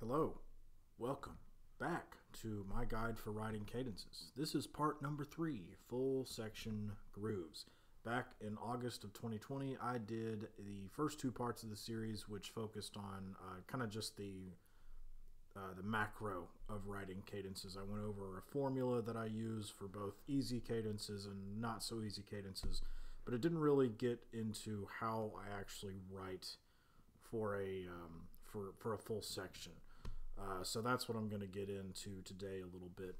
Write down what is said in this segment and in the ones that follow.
Hello, welcome back to my guide for writing cadences. This is part number 3, full section grooves. Back in August of 2020, I did the first two parts of the series, which focused on kind of just the macro of writing cadences. I went over a formula that I use for both easy cadences and not so easy cadences, but it didn't really get into how I actually write for a full section. So that's what I'm going to get into today a little bit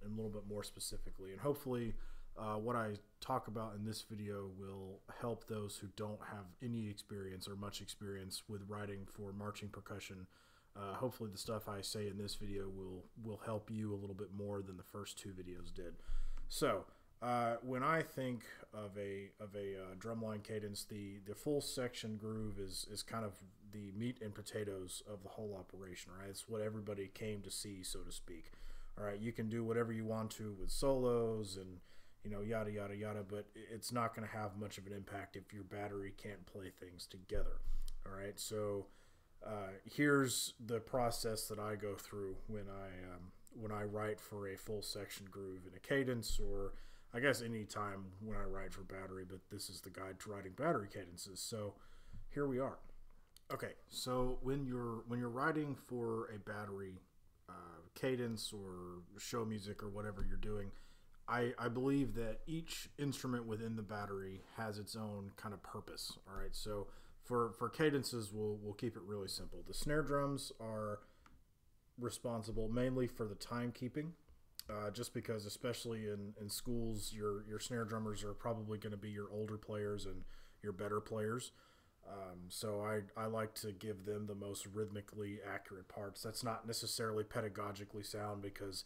more specifically, and hopefully what I talk about in this video will help those who don't have any experience or much experience with writing for marching percussion. Hopefully the stuff I say in this video will help you a little bit more than the first two videos did. So when I think of a drumline cadence, the full section groove is kind of the meat and potatoes of the whole operation, right? It's what everybody came to see, so to speak. All right, you can do whatever you want to with solos and yada yada yada, but it's not going to have much of an impact if your battery can't play things together. All right, so here's the process that I go through when I write for a full section groove in a cadence, or I guess any time when I write for battery, but this is the guide to writing battery cadences. So here we are. Okay, so when you're writing for a battery cadence or show music or whatever you're doing, I believe that each instrument within the battery has its own kind of purpose. All right, so for cadences, we'll keep it really simple. The snare drums are responsible mainly for the timekeeping. Just because, especially in schools, your snare drummers are probably going to be your older players and your better players. So I like to give them the most rhythmically accurate parts. That's not necessarily pedagogically sound, because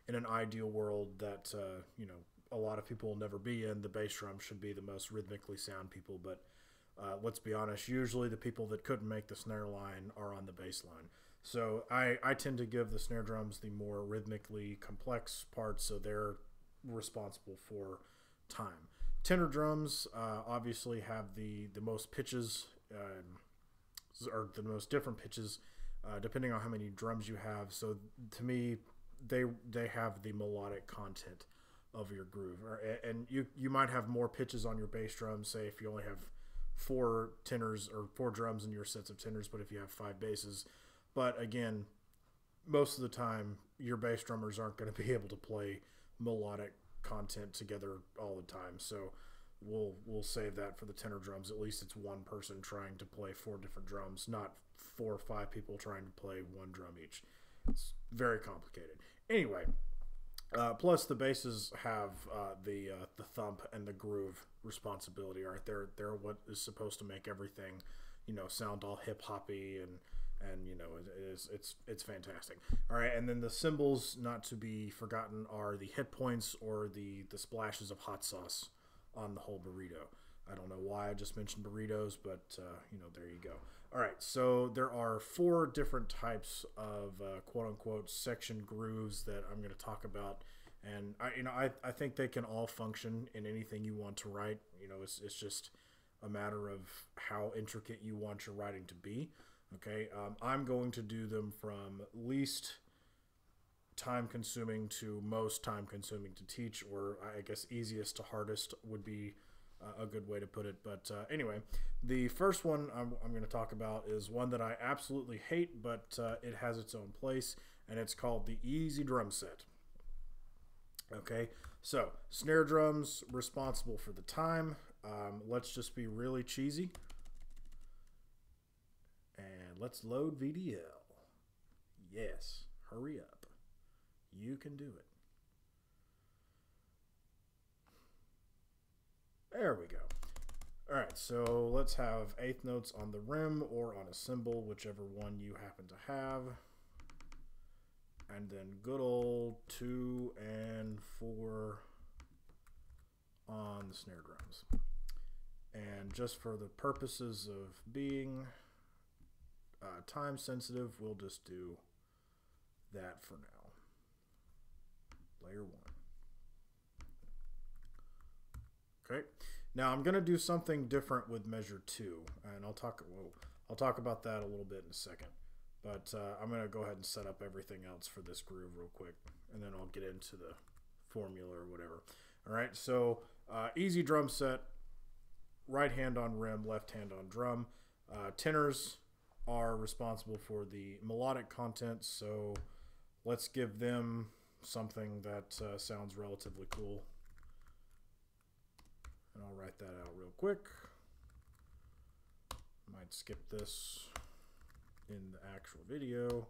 in an ideal world that a lot of people will never be in, the bass drum should be the most rhythmically sound people. But let's be honest, usually the people that couldn't make the snare line are on the bass line. So I tend to give the snare drums the more rhythmically complex parts, so they're responsible for time. Tenor drums obviously have the most pitches, or the most different pitches, depending on how many drums you have. So to me, they have the melodic content of your groove, and you might have more pitches on your bass drum. Say if you only have 4 tenors or 4 drums in your sets of tenors, but if you have 5 basses. But again, most of the time, your bass drummers aren't going to be able to play melodic content together all the time. So we'll save that for the tenor drums. At least it's one person trying to play 4 different drums, not 4 or 5 people trying to play 1 drum each. It's very complicated. Anyway, plus the basses have the thump and the groove responsibility. Right, they're what is supposed to make everything sound all hip hoppy and it's fantastic. All right, and then the cymbals, not to be forgotten, are the hit points or the splashes of hot sauce on the whole burrito. I don't know why I just mentioned burritos, but there you go. All right, so there are 4 different types of quote unquote section grooves that I'm going to talk about, and I think they can all function in anything you want to write. It's just a matter of how intricate you want your writing to be. Okay, I'm going to do them from least time consuming to most time consuming to teach, or I guess easiest to hardest would be a good way to put it. But anyway, the first one I'm going to talk about is one that I absolutely hate, but it has its own place, and it's called the easy drum set. Okay, so snare drums responsible for the time. Let's just be really cheesy. And let's load VDL. Yes, hurry up. You can do it. There we go. All right, so let's have 1/8 notes on the rim or on a cymbal, whichever one you happen to have. And then good old 2 and 4 on the snare drums. And just for the purposes of being time sensitive, we'll just do that for now. Layer 1. Okay, now I'm going to do something different with measure 2, and I'll talk about that a little bit in a second. But I'm going to go ahead and set up everything else for this groove real quick, and then I'll get into the formula or whatever. All right, so easy drum set, right hand on rim, left hand on drum. Tenors are responsible for the melodic content, so let's give them something that sounds relatively cool. And I'll write that out real quick. Might skip this in the actual video.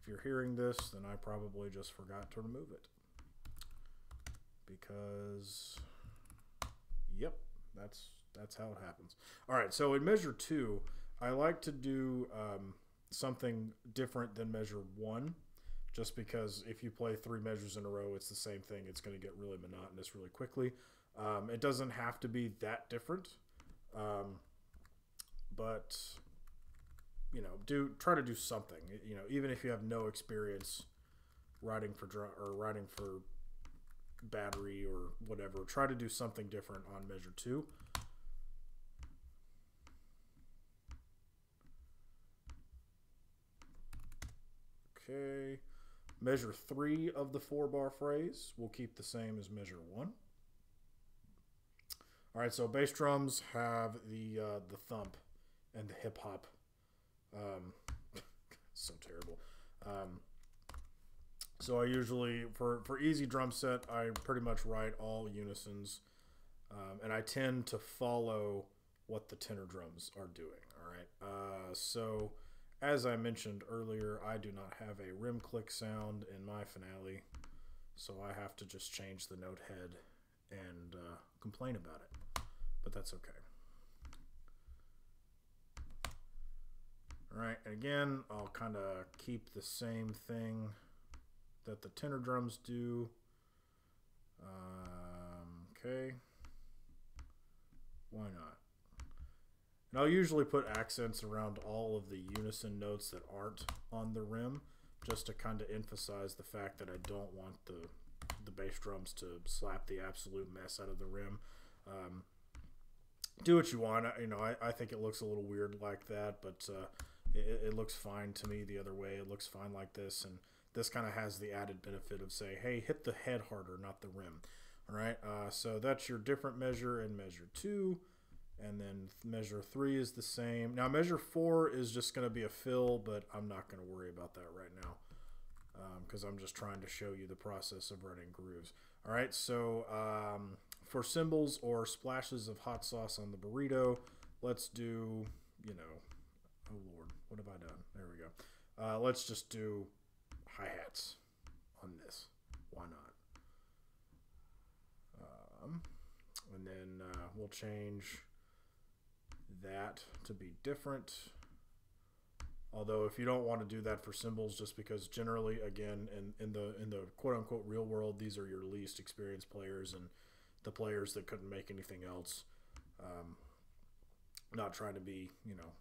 If you're hearing this, then I probably just forgot to remove it. Because, yep, that's how it happens. All right, so in measure 2, I like to do something different than measure 1, just because if you play 3 measures in a row, it's the same thing. It's going to get really monotonous really quickly. It doesn't have to be that different, but you know, try to do something. You know, even if you have no experience writing for drum or writing for battery or whatever, try to do something different on measure 2. Okay, measure 3 of the 4-bar phrase will keep the same as measure 1. All right, so bass drums have the thump and the hip hop. So terrible. So I usually, for easy drum set, I pretty much write all unisons, and I tend to follow what the tenor drums are doing. All right. So as I mentioned earlier, I do not have a rim click sound in my finale, so I have to just change the note head and complain about it, but that's okay. All right, and again, I'll kind of keep the same thing that the tenor drums do. Okay, why not? And I'll usually put accents around all of the unison notes that aren't on the rim, just to kind of emphasize the fact that I don't want the bass drums to slap the absolute mess out of the rim. Do what you want. You know, I think it looks a little weird like that, but it looks fine to me the other way. It looks fine like this, and this kind of has the added benefit of say, hey, hit the head harder, not the rim. All right, so that's your different measure in measure 2, and then measure 3 is the same. Now measure 4 is just going to be a fill, but I'm not going to worry about that right now because I'm just trying to show you the process of writing grooves. All right, so for cymbals or splashes of hot sauce on the burrito, let's do, you know, oh Lord, what have I done? There we go. Let's just do hi-hats on this. Why not? And then we'll change that to be different. Although if you don't want to do that for cymbals, just because generally, again, in the quote-unquote real world, these are your least experienced players and the players that couldn't make anything else. Not trying to be, you know,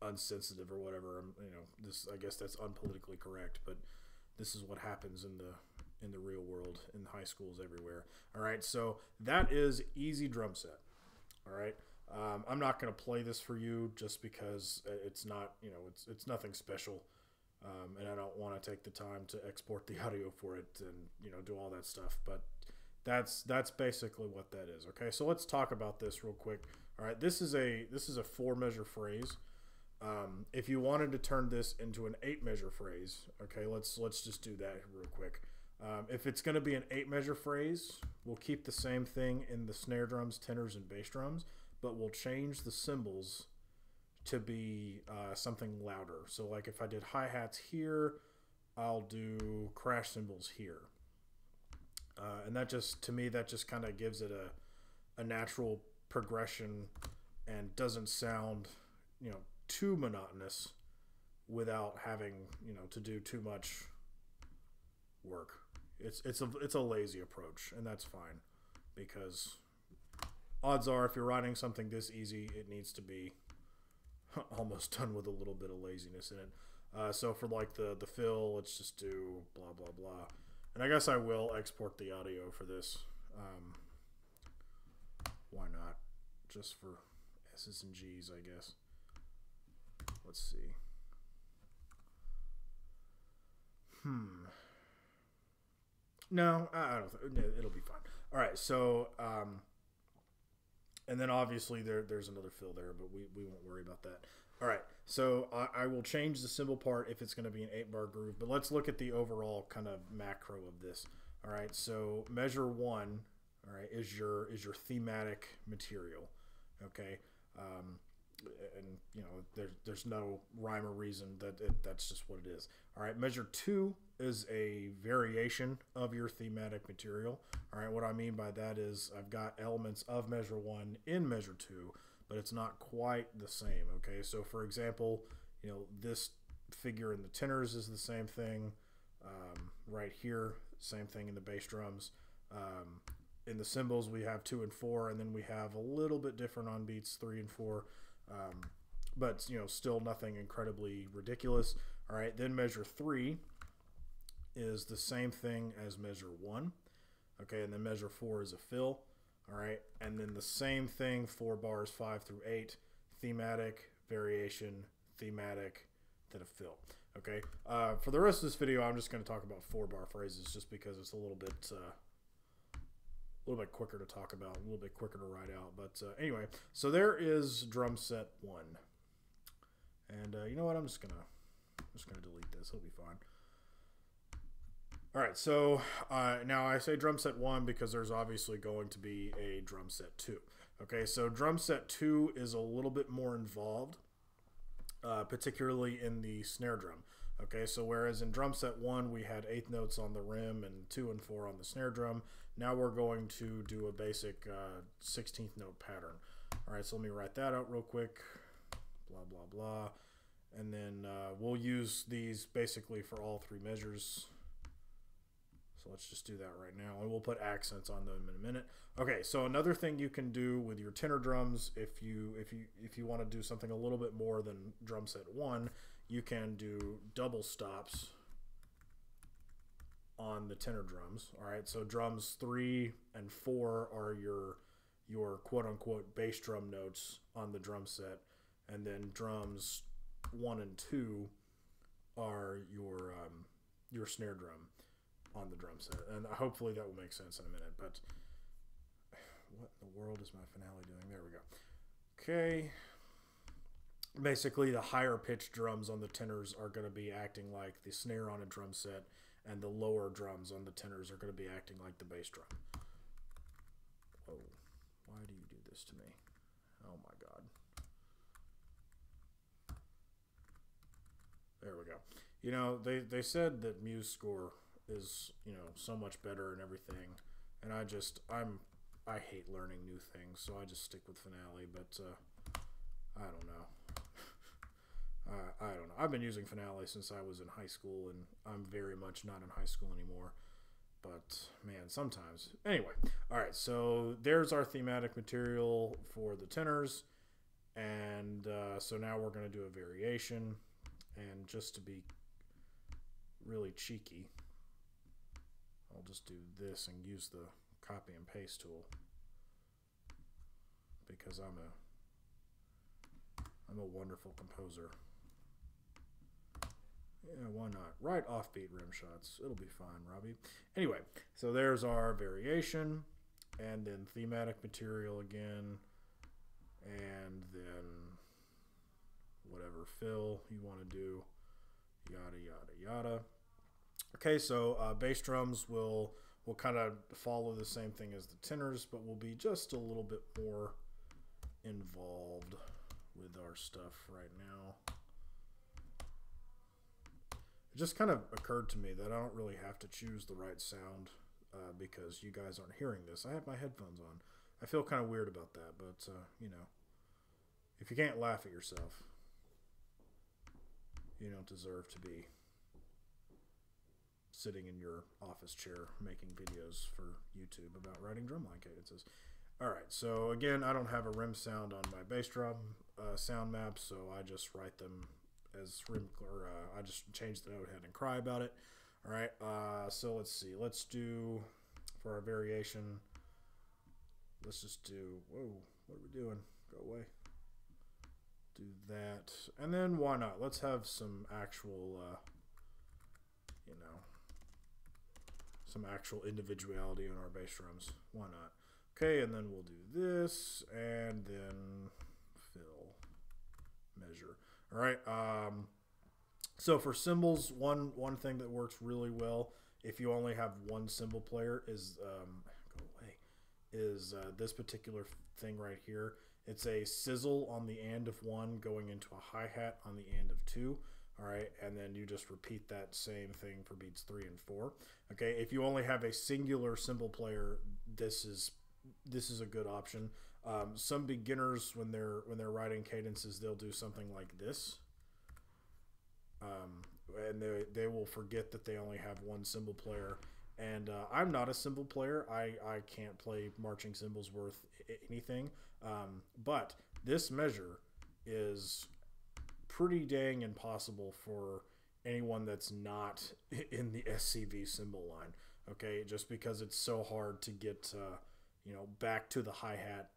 unsensitive or whatever. You know, this, I guess that's unpolitically correct, but this is what happens in the real world, in high schools everywhere. All right, so that is easy drum set. All right, I'm not going to play this for you just because it's not, you know, it's nothing special, and I don't want to take the time to export the audio for it and, you know, do all that stuff. But that's basically what that is. Okay, so let's talk about this real quick. All right, this is a 4-measure phrase. If you wanted to turn this into an 8-measure phrase, okay, let's just do that real quick. If it's going to be an 8-measure phrase, we'll keep the same thing in the snare drums, tenors, and bass drums, but we'll change the cymbals to be something louder. So like if I did hi-hats here, I'll do crash cymbals here. And that just, to me, that just kind of gives it a natural progression and doesn't sound, you know, too monotonous without having, you know, to do too much work. It's a lazy approach, and that's fine, because odds are if you're writing something this easy, it needs to be almost done with a little bit of laziness in it. So for like the fill, let's just do blah blah blah, and I guess I will export the audio for this. Why not? Just for S's and G's, I guess. Let's see. No, I don't think it'll be fine. All right, so and then obviously there's another fill there, but we won't worry about that. All right, so I will change the cymbal part if it's going to be an 8-bar groove, but let's look at the overall kind of macro of this. All right, so measure 1, all right, is your thematic material, okay, and you know there's no rhyme or reason that's just what it is. All right, measure 2 is a variation of your thematic material. All right, what I mean by that is I've got elements of measure 1 in measure 2, but it's not quite the same. Okay, so for example, you know, this figure in the tenors is the same thing. Right here, same thing in the bass drums. In the cymbals, we have 2 and 4, and then we have a little bit different on beats 3 and 4. But you know, still nothing incredibly ridiculous. All right, then measure 3 is the same thing as measure 1. Okay, and then measure 4 is a fill. All right, and then the same thing for bars 5 through 8, thematic, variation, thematic, then a fill. Okay, for the rest of this video, I'm just going to talk about 4-bar phrases, just because it's a little bit quicker to talk about, a little bit quicker to write out. But anyway, so there is drum set 1, and you know what? I'm just gonna delete this. It'll be fine. All right, so now I say drum set 1 because there's obviously going to be a drum set 2. Okay, so drum set 2 is a little bit more involved, particularly in the snare drum. Okay, so whereas in drum set 1 we had 8th notes on the rim and 2 and 4 on the snare drum, now we're going to do a basic 16th note pattern. All right, so let me write that out real quick. Blah, blah, blah. And then we'll use these basically for all 3 measures. So let's just do that right now, and we'll put accents on them in a minute. Okay, so another thing you can do with your tenor drums, if you want to do something a little bit more than drum set 1, you can do double stops on the tenor drums. All right, so drums 3 and 4 are your quote unquote bass drum notes on the drum set, and then drums 1 and 2 are your snare drum on the drum set. And hopefully that will make sense in a minute. But what in the world is my finale doing? There we go. Okay. Basically, the higher pitched drums on the tenors are going to be acting like the snare on a drum set, and the lower drums on the tenors are going to be acting like the bass drum. Whoa. Why do you do this to me? Oh my God. There we go. You know, they said that Muse score is, you know, so much better and everything, and I hate learning new things, so I just stick with finale. But I don't know. I don't know. I've been using finale since I was in high school, and I'm very much not in high school anymore. But man, sometimes. Anyway, all right. So there's our thematic material for the tenors, and so now we're going to do a variation, and just to be really cheeky, I'll just do this and use the copy and paste tool, because I'm a wonderful composer. Yeah, why not? Right offbeat rim shots. It'll be fine, Robbie. Anyway, so there's our variation, and then thematic material again, and then whatever fill you want to do, yada, yada, yada. Okay, so bass drums will kind of follow the same thing as the tenors, but will be just a little bit more involved with our stuff right now. It just kind of occurred to me that I don't really have to choose the right sound because you guys aren't hearing this. I have my headphones on. I feel kind of weird about that, but you know, if you can't laugh at yourself, you don't deserve to be sitting in your office chair making videos for YouTube about writing drumline cadences. All right, so again, I don't have a rim sound on my bass drum sound map, so I just write them as rim, or I just change the note head and cry about it. All right, so let's see. Let's do, for our variation, let's just do, whoa, what are we doing? Go away. Do that, and then why not? Let's have some actual you know, some actual individuality on our bass drums. Why not? Okay, and then we'll do this, and then fill, measure. All right. So for cymbals, one thing that works really well if you only have one cymbal player is this particular thing right here. It's a sizzle on the end of one going into a hi-hat on the end of two. All right, and then you just repeat that same thing for beats 3 and 4. Okay, if you only have a singular cymbal player, this is a good option. Some beginners, when they're writing cadences, they'll do something like this, and they will forget that they only have one cymbal player. And I'm not a cymbal player. I can't play marching cymbals worth anything. But this measure is pretty dang impossible for anyone that's not in the SCV cymbal line. Okay, just because it's so hard to get back to the hi-hat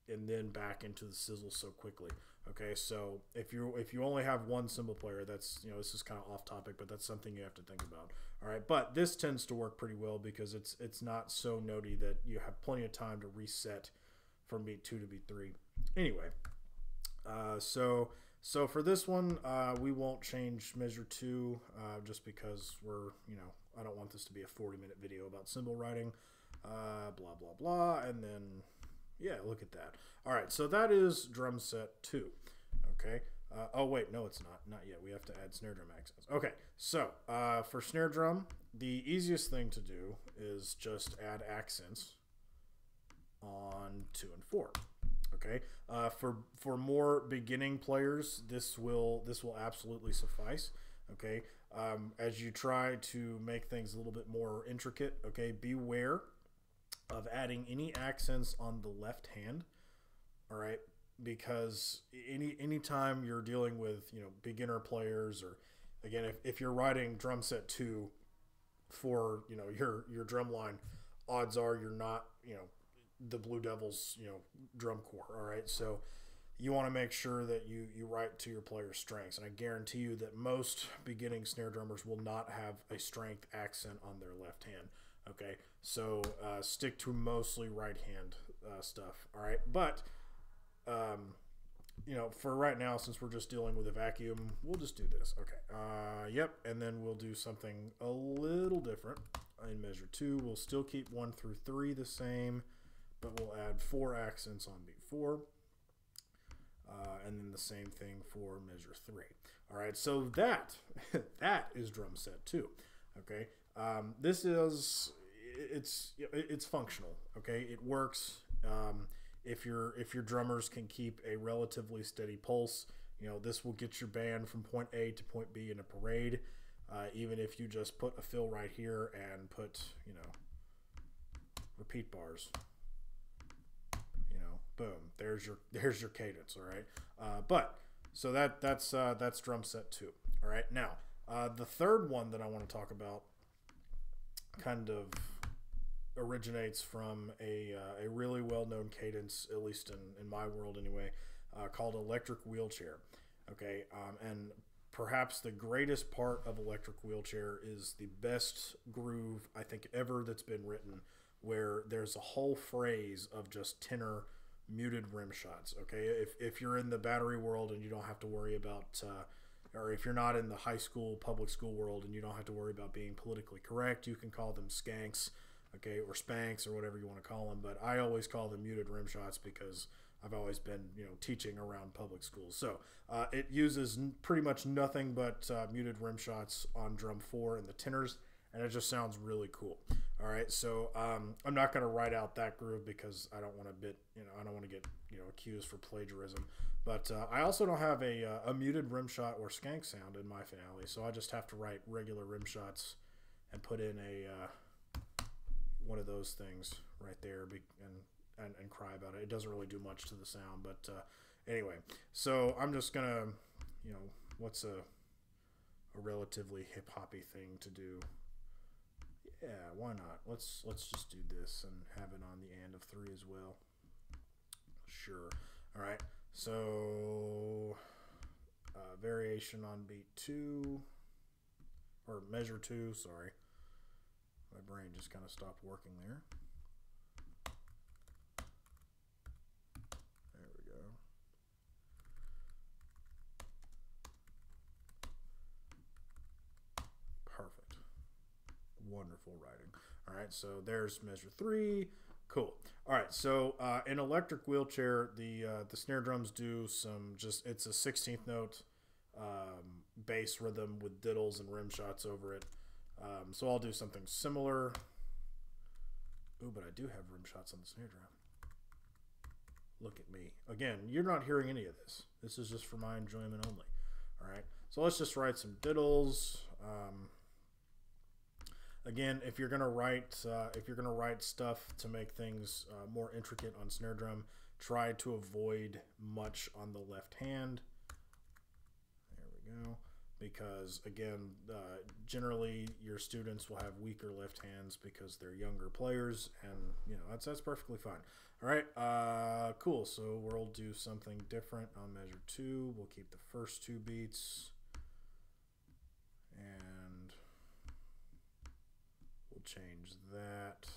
and then back into the sizzle so quickly. Okay, so if you only have one cymbal player, that's, this is kind of off topic, but that's something you have to think about. All right, but this tends to work pretty well because it's not so notey that you have plenty of time to reset from beat 2 to beat 3. Anyway, so for this one, we won't change measure 2 just because I don't want this to be a 40-minute video about cymbal writing, blah, blah, blah, and then, yeah, look at that. All right, so that is drum set 2, okay? Oh, wait, no, it's not yet. We have to add snare drum accents. Okay, so for snare drum, the easiest thing to do is just add accents on 2 and 4. Okay, for more beginning players, this will absolutely suffice. Okay, as you try to make things a little bit more intricate, okay, beware of adding any accents on the left hand. All right, because anytime you're dealing with beginner players, or again if you're writing drum set 2 for your drum line, odds are you're not the Blue Devils drum corps. All right, so you want to make sure that you write to your player's strengths, and I guarantee you that most beginning snare drummers will not have a strength accent on their left hand. Okay, so stick to mostly right hand stuff. All right, but for right now, since we're just dealing with a vacuum, we'll just do this. Okay, yep, and then we'll do something a little different in measure 2. We'll still keep 1 through 3 the same, but we'll add 4 accents on beat 4, and then the same thing for measure 3. All right, so that is drum set 2. Okay, this is it's functional. Okay, it works. If your drummers can keep a relatively steady pulse, this will get your band from point A to point B in a parade. Even if you just put a fill right here and put repeat bars. Boom, there's your cadence. All right, but so that's drum set 2. All right, now the third one that I want to talk about kind of originates from a really well-known cadence, at least in my world anyway, called Electric Wheelchair. Okay, and perhaps the greatest part of Electric Wheelchair is the best groove I think ever that's been written, where there's a whole phrase of just tenor muted rim shots. Okay, if you're in the battery world and you don't have to worry about or if you're not in the high school public school world and you don't have to worry about being politically correct, you can call them skanks, okay, or spanks, or whatever you want to call them, but I always call them muted rim shots because I've always been teaching around public schools. So it uses pretty much nothing but muted rim shots on drum 4 and the tenors, and it just sounds really cool. All right, so I'm not going to write out that groove because I don't want to get accused for plagiarism. But I also don't have a muted rim shot or skank sound in my finale, so I just have to write regular rim shots and put in one of those things right there and cry about it. It doesn't really do much to the sound, but anyway, so I'm just gonna what's a relatively hip hoppy thing to do. Yeah, why not? Let's just do this and have it on the end of 3 as well. Sure. All right. So variation on beat 2, or measure 2, sorry. My brain just kind of stopped working there. There we go. Perfect. Wonderful writing. All right, so there's measure 3. Cool. All right, so in electric wheelchair, the snare drums do some it's a 16th note bass rhythm with diddles and rim shots over it. So I'll do something similar. Ooh, but I do have rim shots on the snare drum. Look at me. Again, you're not hearing any of this. This is just for my enjoyment only. All right, so let's just write some diddles. Again, if you're gonna write stuff to make things more intricate on snare drum, try to avoid much on the left hand. There we go. Because again, generally your students will have weaker left hands because they're younger players, and you know that's perfectly fine. All right, cool. So we'll do something different on measure 2. We'll keep the first 2 beats, and we'll change that,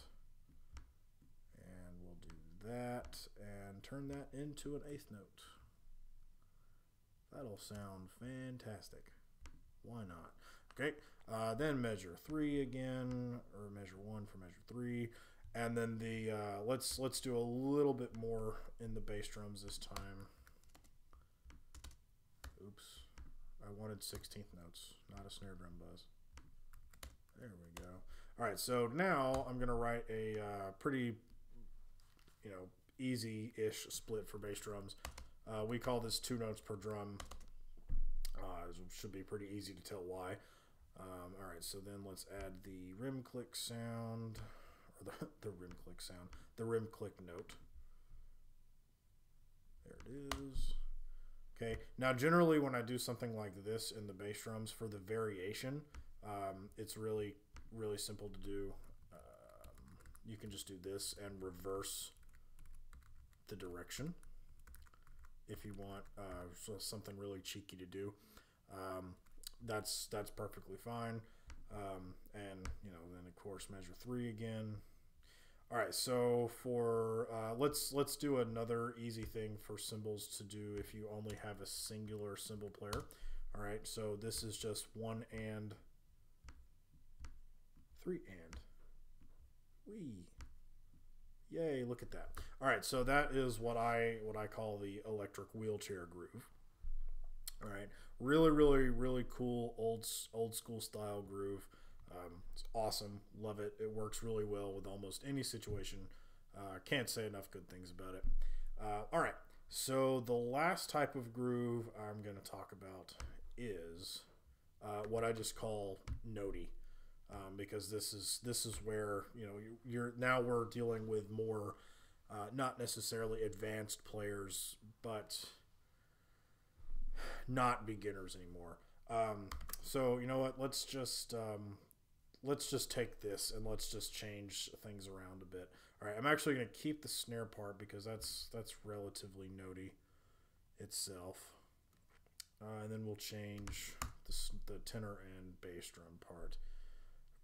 and we'll do that, and turn that into an 8th note. That'll sound fantastic. Why not? Okay, then measure 3 again, or measure 1 for measure 3, and then the let's do a little bit more in the bass drums this time. Oops, I wanted 16th notes, not a snare drum buzz. There we go. All right, so now I'm gonna write a pretty, easy-ish split for bass drums. We call this 2 notes per drum. It should be pretty easy to tell why. All right, so then let's add the rim click sound, or the rim click sound, the rim click note. There it is. Okay, now generally when I do something like this in the bass drums for the variation, it's really simple to do. You can just do this and reverse the direction if you want something really cheeky to do. That's perfectly fine. And then of course measure 3 again. All right, so for let's do another easy thing for cymbals to do if you only have a singular cymbal player. All right, so this is just 1 and 3 and. Wee. Yay, look at that. All right, so that is what I call the electric wheelchair groove. All right, really cool old school style groove. It's awesome, love it. It works really well with almost any situation. Can't say enough good things about it. All right, so the last type of groove I'm going to talk about is what I just call notey, because this is where we're dealing with more not necessarily advanced players, but not beginners anymore. So you know what? Let's just take this and let's just change things around a bit. All right, I'm actually going to keep the snare part because that's relatively notey itself, and then we'll change the tenor and bass drum part.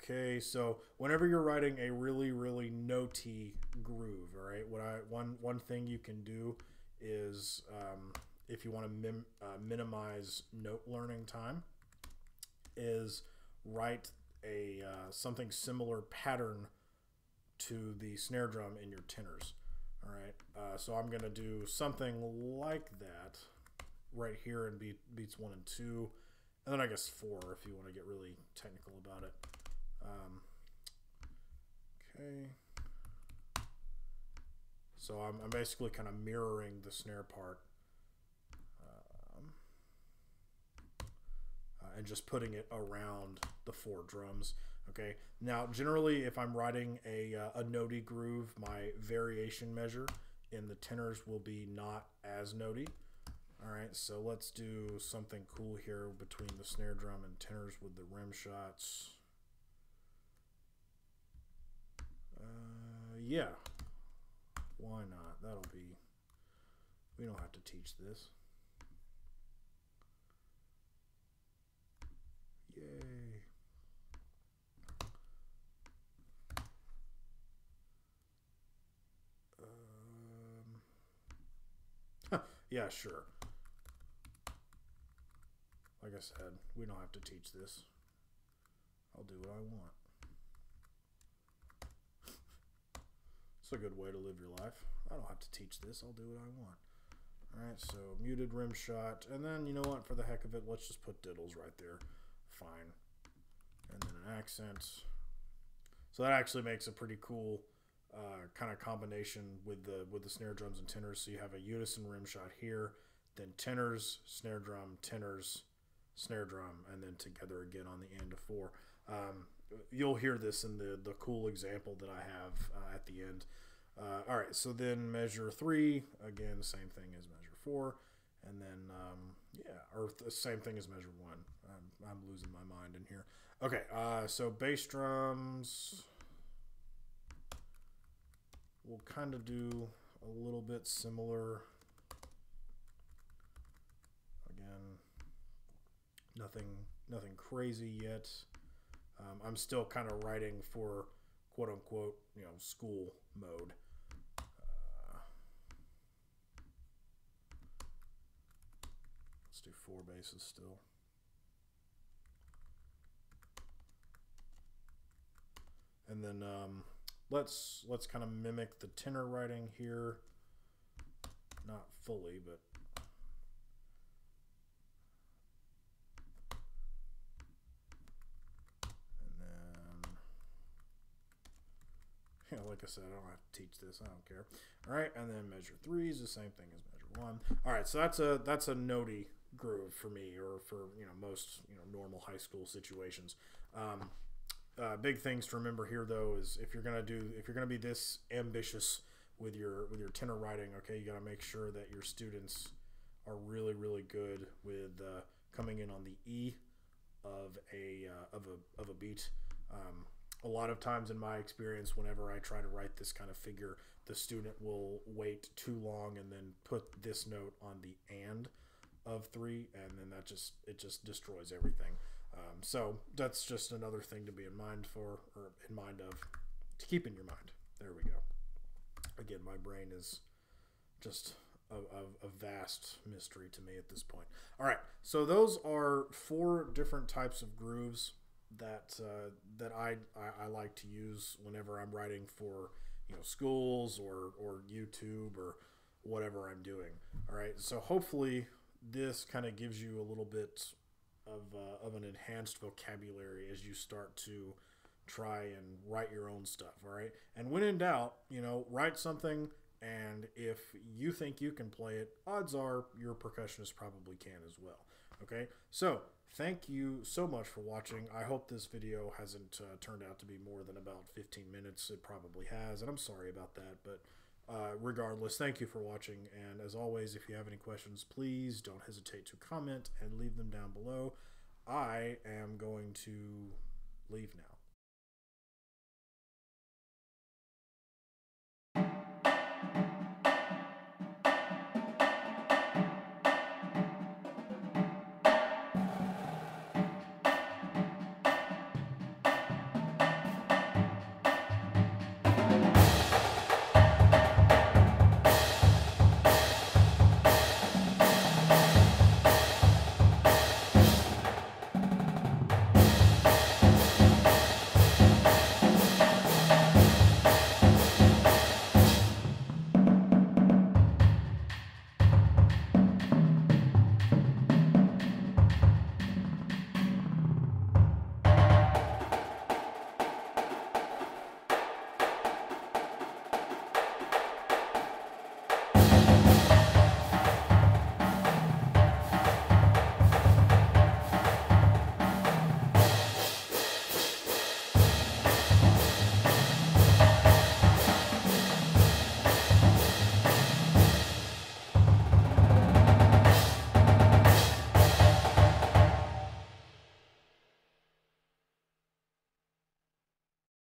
Okay, so whenever you're writing a really notey groove, all right, one thing you can do is if you want to minimize note learning time, is write a something similar pattern to the snare drum in your tenors. All right, so I'm gonna do something like that right here in beats 1 and 2, and then I guess 4 if you want to get really technical about it. Okay, so I'm basically kind of mirroring the snare part and just putting it around the 4 drums. Okay, now generally if I'm writing a notey groove, my variation measure in the tenors will be not as notey. All right, so let's do something cool here between the snare drum and tenors with the rim shots. Yeah, why not? That'll be, we don't have to teach this. Yay. Yeah, sure. Like I said, we don't have to teach this. I'll do what I want. It's a good way to live your life. I don't have to teach this. I'll do what I want. Alright, so muted rim shot. And then, you know what? For the heck of it, let's just put diddles right there. Fine. And then an accent. So that actually makes a pretty cool kind of combination with the snare drums and tenors. So you have a unison rim shot here, then tenors, snare drum, tenors, snare drum, and then together again on the end of 4. You'll hear this in the cool example that I have at the end. All right, so then measure 3, again, same thing as measure 4, and then, or the same thing as measure 1. I'm losing my mind in here. Okay, so bass drums, we'll kind of do a little bit similar. Again, nothing crazy yet. I'm still kind of writing for quote unquote, school mode. Let's do 4 basses still. And then let's kind of mimic the tenor writing here. Not fully, but like I said, I don't have to teach this. I don't care. All right, and then measure 3 is the same thing as measure 1. All right, so that's a notey groove for me, or for most normal high school situations. Big things to remember here though is if you're gonna be this ambitious with your tenor writing, okay, you got to make sure that your students are really good with coming in on the E of a beat. A lot of times in my experience, whenever I try to write this kind of figure, the student will wait too long and then put this note on the and of 3, and then it just destroys everything. So that's just another thing to be in mind of, to keep in your mind. There we go. Again, my brain is just a vast mystery to me at this point. All right, so those are 4 different types of grooves that I like to use whenever I'm writing for schools or YouTube or whatever I'm doing. All right, so hopefully this kind of gives you a little bit of an enhanced vocabulary as you start to try and write your own stuff. All right, and when in doubt, write something, and if you think you can play it, odds are your percussionist probably can as well. Okay, so thank you so much for watching. I hope this video hasn't turned out to be more than about 15 minutes. It probably has, and I'm sorry about that, but regardless, thank you for watching, and as always, if you have any questions, please don't hesitate to comment and leave them down below. I am going to leave now.